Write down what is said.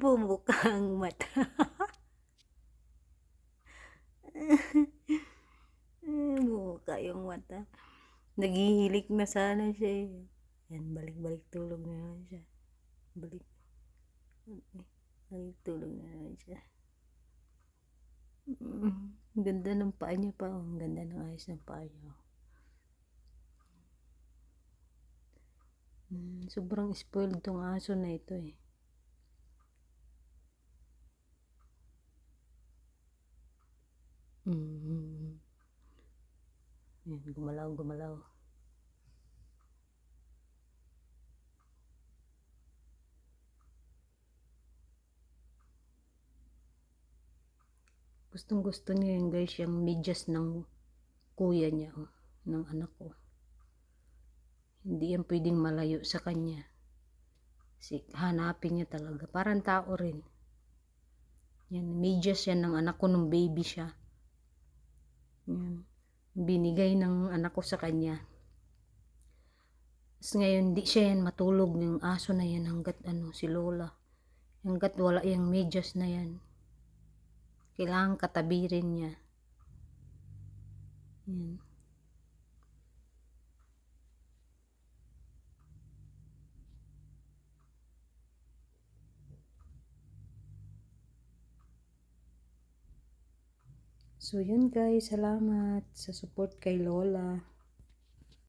Bumuka ang mata. Bumuka yung mata. Naghihilik na sana siya eh. Yan, balik-balik tulog na naman siya. Balik tulog na naman siya. Ang ganda ng paa niya pa. Ang ganda ng ayos ng paa niya. Sobrang spoiled tong aso na ito eh. Yan, gumalaw. Gustong gusto niya yung guys, yung medyas ng kuya niya, ng anak ko. Hindi yan pwedeng malayo sa kanya. Hanapin niya talaga. Parang tao rin. Yan, medyas yan ng anak ko nung baby siya. Yan. Binigay ng anak ko sa kanya. Tapos ngayon, di siya yan matulog ng aso na yan hanggat si Lola. Hanggat wala yung medyas na yan. Kailangan katabi rin niya. Yan. So yun guys, salamat sa support kay Lola.